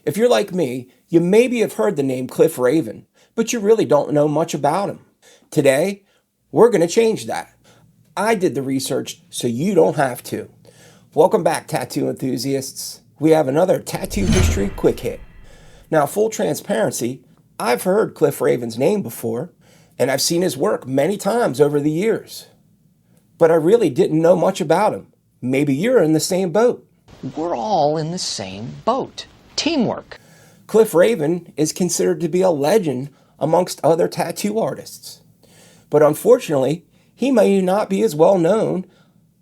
If you're like me, you maybe have heard the name Cliff Raven, but you really don't know much about him. Today, we're going to change that. I did the research so you don't have to. Welcome back, tattoo enthusiasts. We have another tattoo history quick hit. Now, full transparency, I've heard Cliff Raven's name before, and I've seen his work many times over the years. But I really didn't know much about him. Maybe you're in the same boat. We're all in the same boat. Teamwork. Cliff Raven is considered to be a legend amongst other tattoo artists. But unfortunately, he may not be as well known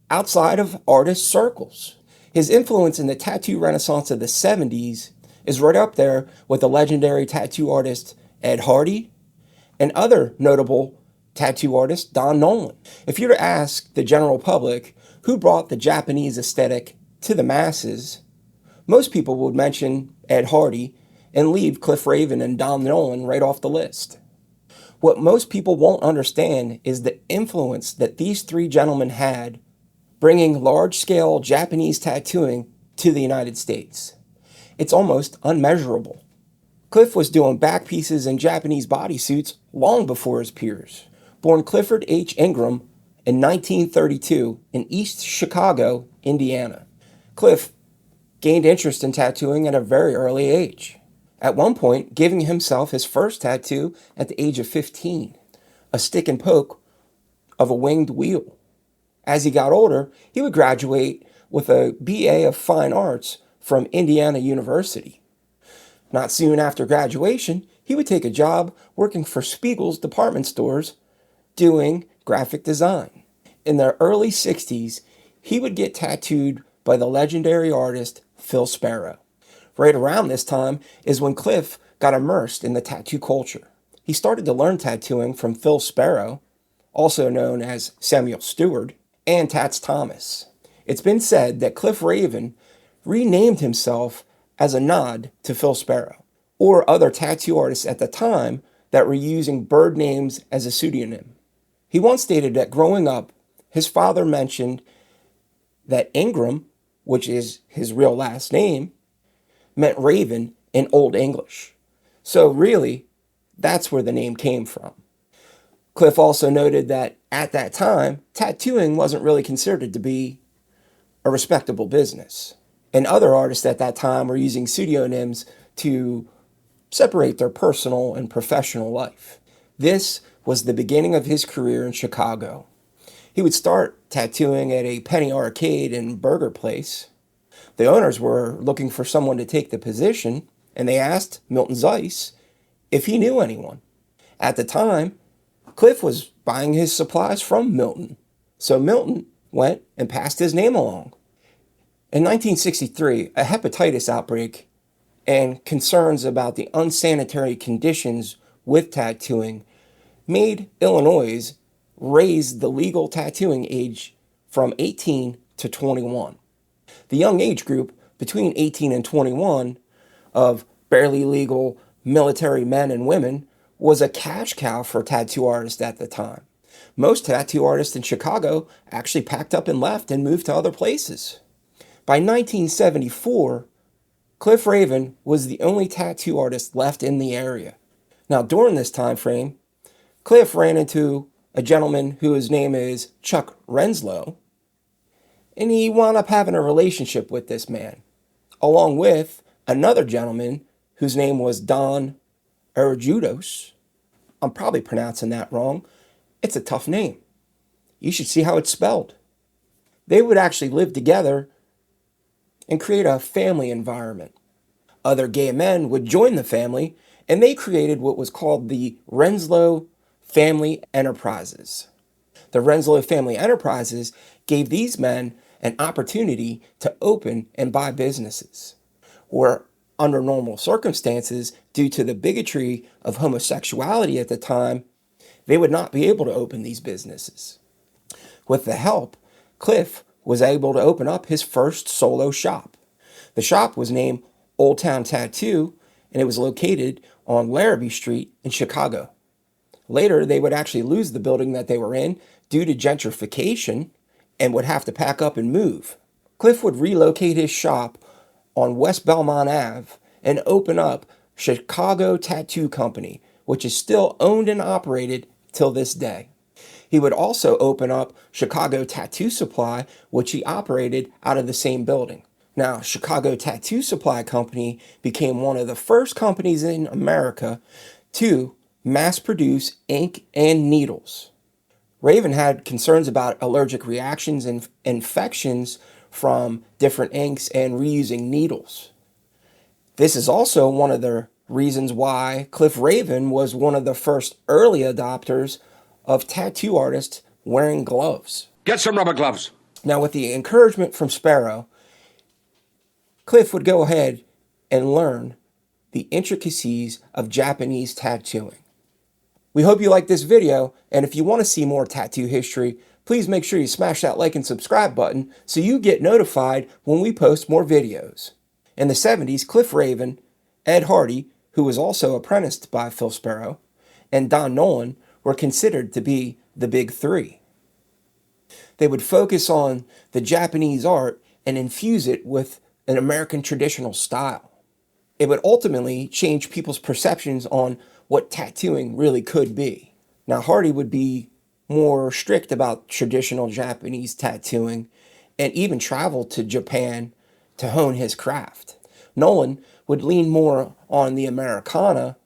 outside of artist circles. His influence in the tattoo renaissance of the 70s is right up there with the legendary tattoo artist Ed Hardy and other notable tattoo artist Don Nolan. If you were to ask the general public who brought the Japanese aesthetic to the masses, most people would mention Ed Hardy and leave Cliff Raven and Don Nolan right off the list. What most people won't understand is the influence that these three gentlemen had bringing large-scale Japanese tattooing to the United States. It's almost unmeasurable. Cliff was doing back pieces in Japanese bodysuits long before his peers. Born Clifford H. Ingram in 1932 in East Chicago, Indiana, Cliff gained interest in tattooing at a very early age. At one point, giving himself his first tattoo at the age of 15, a stick and poke of a winged wheel. As he got older, he would graduate with a BA of Fine Arts from Indiana University. Not soon after graduation, he would take a job working for Spiegel's department stores doing graphic design. In the early 60s, he would get tattooed by the legendary artist Phil Sparrow. Right around this time is when Cliff got immersed in the tattoo culture. He started to learn tattooing from Phil Sparrow, also known as Samuel Stewart, and Tatts Thomas. It's been said that Cliff Raven renamed himself as a nod to Phil Sparrow, or other tattoo artists at the time that were using bird names as a pseudonym. He once stated that growing up, his father mentioned that Ingram, which is his real last name, meant raven in Old English. So really, that's where the name came from. Cliff also noted that at that time, tattooing wasn't really considered to be a respectable business. And other artists at that time were using pseudonyms to separate their personal and professional life. This was the beginning of his career in Chicago. He would start tattooing at a penny arcade and burger place. The owners were looking for someone to take the position, and they asked Milton Zeiss if he knew anyone. At the time, Cliff was buying his supplies from Milton, so Milton went and passed his name along. In 1963, a hepatitis outbreak and concerns about the unsanitary conditions with tattooing made Illinois raise the legal tattooing age from 18 to 21. The young age group between 18 and 21 of barely legal military men and women was a cash cow for tattoo artists at the time. Most tattoo artists in Chicago actually packed up and left and moved to other places. By 1974, Cliff Raven was the only tattoo artist left in the area. Now, during this time frame, Cliff ran into a gentleman whose name is Chuck Renslow, and he wound up having a relationship with this man, along with another gentleman whose name was Don Arjudos. I'm probably pronouncing that wrong. It's a tough name. You should see how it's spelled. They would actually live together and create a family environment. Other gay men would join the family, and they created what was called the Renslow Family Enterprises. The Renslow Family Enterprises gave these men an opportunity to open and buy businesses, where under normal circumstances, due to the bigotry of homosexuality at the time, they would not be able to open these businesses. With the help, Cliff was able to open up his first solo shop. The shop was named Old Town Tattoo, and it was located on Larrabee Street in Chicago. Later, they would actually lose the building that they were in due to gentrification and would have to pack up and move. Cliff would relocate his shop on West Belmont Ave and open up Chicago Tattoo Company, which is still owned and operated till this day. He would also open up Chicago Tattoo Supply, which he operated out of the same building. Now, Chicago Tattoo Supply Company became one of the first companies in America to mass produce ink and needles. Raven had concerns about allergic reactions and infections from different inks and reusing needles. This is also one of the reasons why Cliff Raven was one of the first early adopters of tattoo artists wearing gloves. Get some rubber gloves. Now, with the encouragement from Sparrow, Cliff would go ahead and learn the intricacies of Japanese tattooing. We hope you like this video, and if you want to see more tattoo history, please make sure you smash that like and subscribe button so you get notified when we post more videos. In the 70s, Cliff Raven, Ed Hardy, who was also apprenticed by Phil Sparrow, and Don Nolan were considered to be the big three. They would focus on the Japanese art and infuse it with an American traditional style. It would ultimately change people's perceptions on what tattooing really could be. Now, Hardy would be more strict about traditional Japanese tattooing and even travel to Japan to hone his craft. Nolan would lean more on the Americana,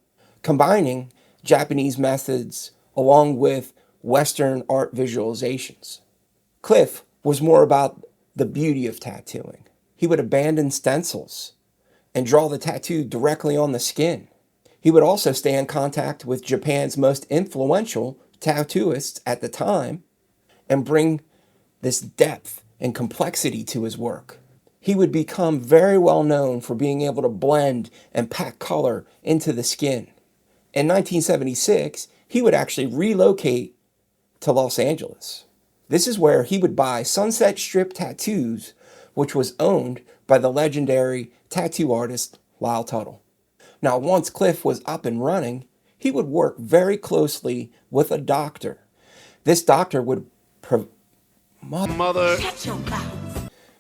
combining Japanese methods along with Western art visualizations. Cliff was more about the beauty of tattooing. He would abandon stencils and draw the tattoo directly on the skin. He would also stay in contact with Japan's most influential tattooists at the time and bring this depth and complexity to his work. He would become very well known for being able to blend and pack color into the skin. In 1976, he would actually relocate to Los Angeles. This is where he would buy Sunset Strip Tattoos, which was owned by the legendary tattoo artist Lyle Tuttle. Now, once Cliff was up and running, he would work very closely with a doctor. This doctor would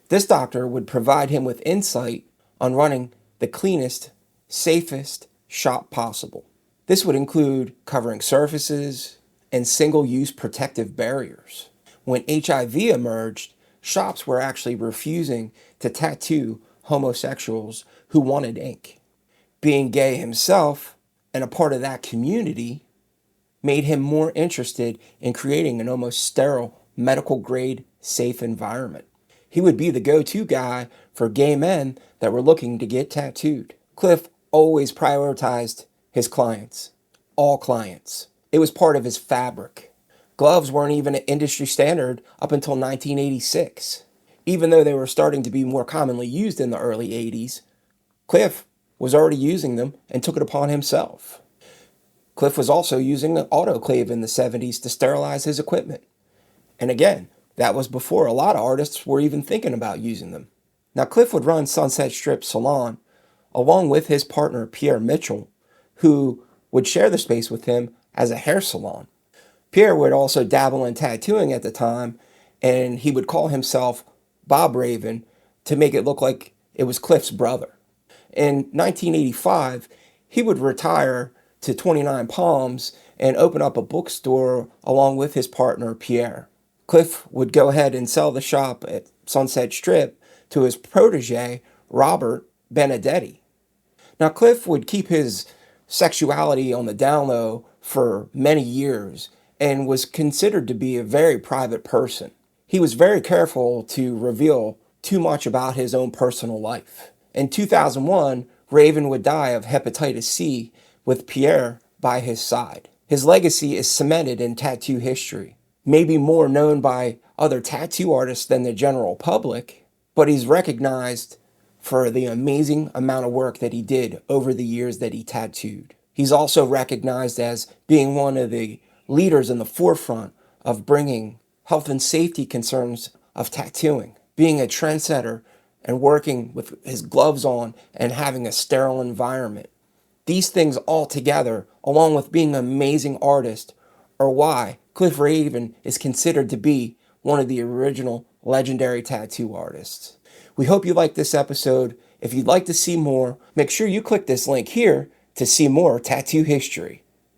This doctor would provide him with insight on running the cleanest, safest shop possible. This would include covering surfaces and single-use protective barriers. When HIV emerged, shops were actually refusing to tattoo homosexuals who wanted ink. Being gay himself and a part of that community made him more interested in creating an almost sterile, medical-grade, safe environment. He would be the go-to guy for gay men that were looking to get tattooed. Cliff always prioritized his clients, all clients. It was part of his fabric. Gloves weren't even an industry standard up until 1986. Even though they were starting to be more commonly used in the early 80s, Cliff was already using them and took it upon himself. Cliff was also using an autoclave in the 70s to sterilize his equipment. And again, that was before a lot of artists were even thinking about using them. Now, Cliff would run Sunset Strip Salon along with his partner Pierre Mitchell, who would share the space with him as a hair salon. Pierre would also dabble in tattooing at the time, and he would call himself Bob Raven to make it look like it was Cliff's brother. In 1985, he would retire to 29 Palms and open up a bookstore along with his partner Pierre. Cliff would go ahead and sell the shop at Sunset Strip to his protege, Robert Benedetti. Now, Cliff would keep his sexuality on the down low for many years and was considered to be a very private person. He was very careful to reveal too much about his own personal life. In 2001, Raven would die of hepatitis C with Pierre by his side. His legacy is cemented in tattoo history. Maybe more known by other tattoo artists than the general public, but he's recognized for the amazing amount of work that he did over the years that he tattooed. He's also recognized as being one of the leaders in the forefront of bringing health and safety concerns of tattooing, being a trendsetter and working with his gloves on and having a sterile environment. These things all together, along with being an amazing artist, are why Cliff Raven is considered to be one of the original legendary tattoo artists. We hope you liked this episode. If you'd like to see more, make sure you click this link here to see more tattoo history.